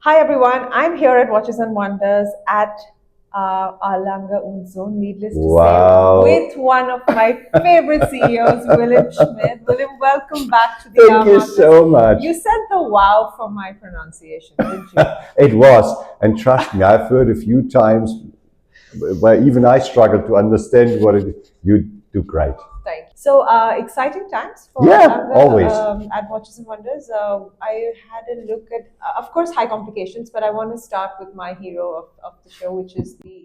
Hi everyone, I'm here at Watches and Wonders at our Lange Söhne, needless to Wow. say, with one of my favorite CEOs, Wilhelm Schmid. Wilhelm, welcome back to the Thank you so much. You said the wow for my pronunciation, didn't you? It was, and trust me, I've heard a few times where even I struggle to understand what it is. You do great. Thank you. So exciting times for Yeah, always. At Watches and Wonders. I had a look at, of course, high complications, but I want to start with my hero of the show, which is the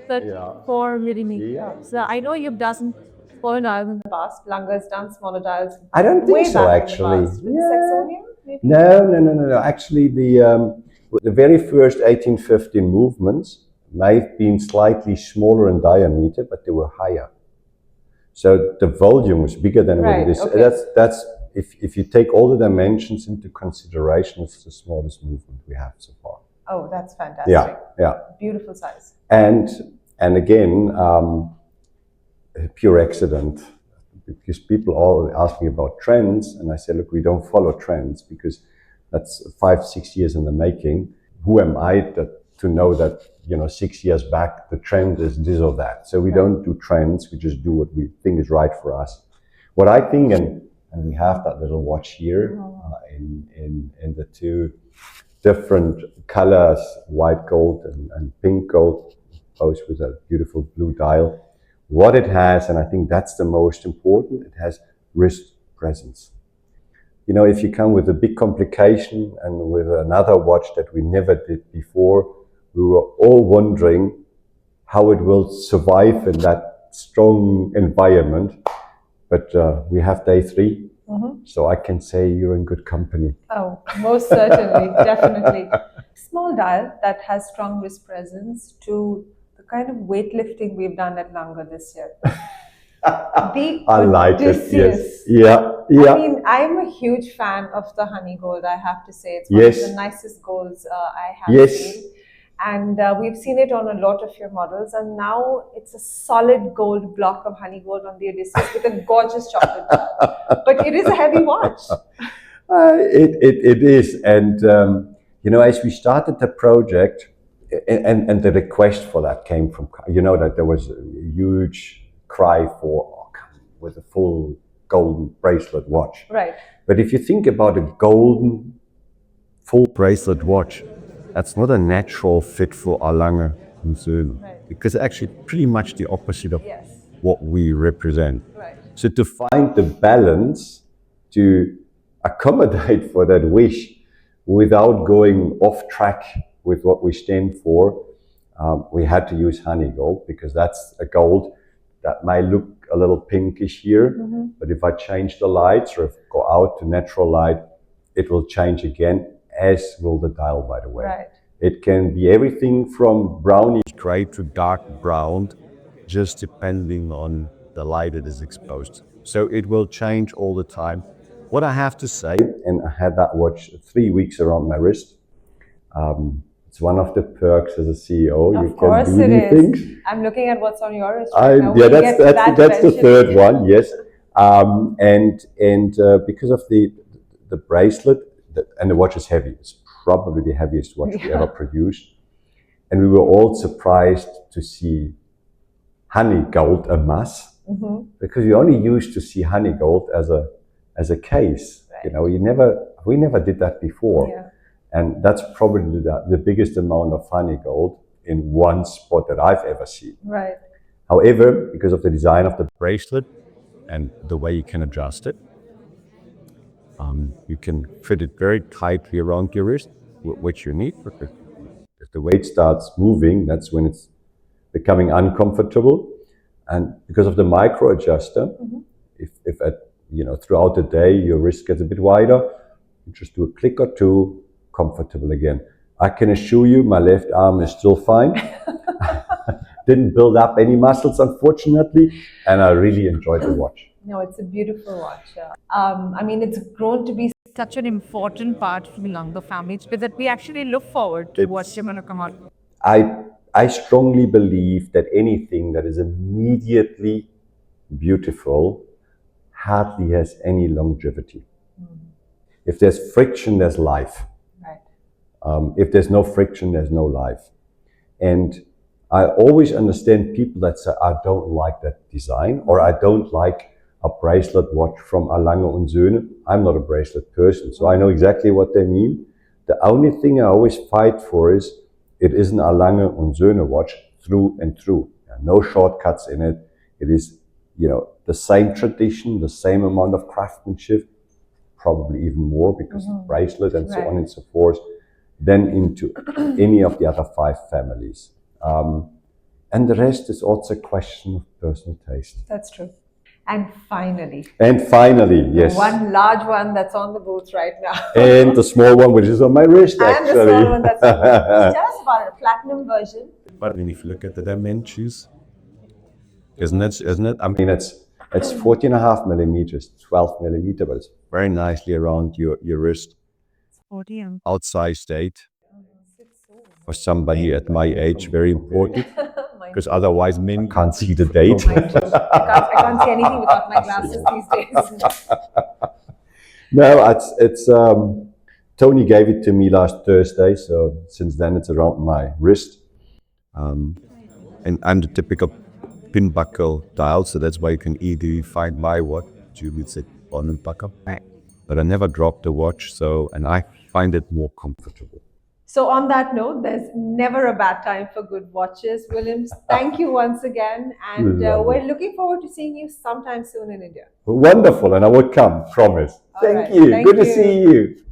34 millimeter. Yeah. So I know you've done smaller dials in the past. Lange's done smaller dials. I don't think way so, back actually. In the past. With the Saxonium, maybe? No. Actually, the very first 1815 movements may have been slightly smaller in diameter, but they were higher. So the volume was bigger than what it is. Okay. That's if you take all the dimensions into consideration, it's the smallest movement we have so far. Oh, that's fantastic. Yeah. Beautiful size. And again, a pure accident, because people all ask me about trends, and I say, look, we don't follow trends because that's 5-6 years in the making. Who am I to know that 6 years back the trend is this or that? So we don't do trends. We just do what we think is right for us. What I think, and we have that little watch here in the two different colors, white gold and pink gold, both with a beautiful blue dial. What it has, and I think that's the most important, it has wrist presence. If you come with a big complication and with another watch that we never did before, we were all wondering how it will survive in that strong environment. But we have day 3, so I can say you're in good company. Oh, most certainly, definitely. Small dial that has strong wrist presence to the kind of weightlifting we've done at Lange this year. I like it. Yes. Yeah. Yeah. I mean, I'm a huge fan of the honey gold, I have to say. It's one of the nicest golds I have seen. And we've seen it on a lot of your models. And now it's a solid gold block of honey gold on the Odysseus with a gorgeous chocolate dial. But it is a heavy watch. It is. And, as we started the project, and the request for that came from, that there was a huge cry for with a full golden bracelet watch. Right. But if you think about a golden full bracelet watch, that's not a natural fit for our Lange Söhne, because actually pretty much the opposite of what we represent. Right. So to find the balance to accommodate for that wish without going off track with what we stand for, we had to use honey gold, because that's a gold that may look a little pinkish here, but if I change the lights or if I go out to natural light, it will change again, as will the dial, by the way. Right. It can be everything from brownish gray to dark brown, just depending on the light it is exposed. So it will change all the time. What I have to say, and I had that watch 3 weeks around my wrist, it's one of the perks as a CEO. Of course it is. I'm looking at what's on your wrist right now. Yeah, that's the third one, yes. And because of the bracelet, and the watch is heavy. It's probably the heaviest watch we ever produced. And we were all surprised to see honey gold a mass, because we only used to see honey gold as a case. Right. We never did that before. Yeah. And that's probably the biggest amount of honey gold in one spot that I've ever seen. Right. However, because of the design of the bracelet and the way you can adjust it, you can fit it very tightly around your wrist, which you need. Because if the weight starts moving, that's when it's becoming uncomfortable. And because of the micro adjuster, if throughout the day your wrist gets a bit wider, you just do a click or two, comfortable again. I can assure you my left arm is still fine. Didn't build up any muscles, unfortunately, and I really enjoyed the watch. No, it's a beautiful watch. I mean, it's grown to be such an important part of the Lange family that we actually look forward to what's going to come out. I strongly believe that anything that is immediately beautiful hardly has any longevity. If there's friction, there's life. Right. If there's no friction, there's no life. And I always understand people that say, I don't like that design, or I don't like a bracelet watch from a Lange Söhne. I'm not a bracelet person, so I know exactly what they mean. The only thing I always fight for is it isn't a Lange Söhne watch through and through. No shortcuts in it. It is, the same tradition, the same amount of craftsmanship, probably even more because of bracelet and so on and so forth, than into any of the other 5 families. And the rest is also a question of personal taste. That's true. And finally, yes. One large one that's on the booth right now. And the small one, which is on my wrist, and actually. And the small one that's on the wrist. Tell us about it, a platinum version. But if you look at the dimensions, isn't it? I mean, it's 14.5 millimeters, 12 millimeter, but it's very nicely around your wrist. Outsized date. For somebody at my age, very important. Because otherwise men can't see the date. I can't see anything without my glasses these days. No, it's Tony gave it to me last Thursday, so since then it's around my wrist. And I'm the typical pin buckle dial, so that's why you can easily find my watch. You would say on and buckle. But I never dropped the watch, and I find it more comfortable. So on that note, there's never a bad time for good watches. Williams, thank you once again. And we're looking forward to seeing you sometime soon in India. Wonderful. And I will come, promise. Thank you. Good to see you.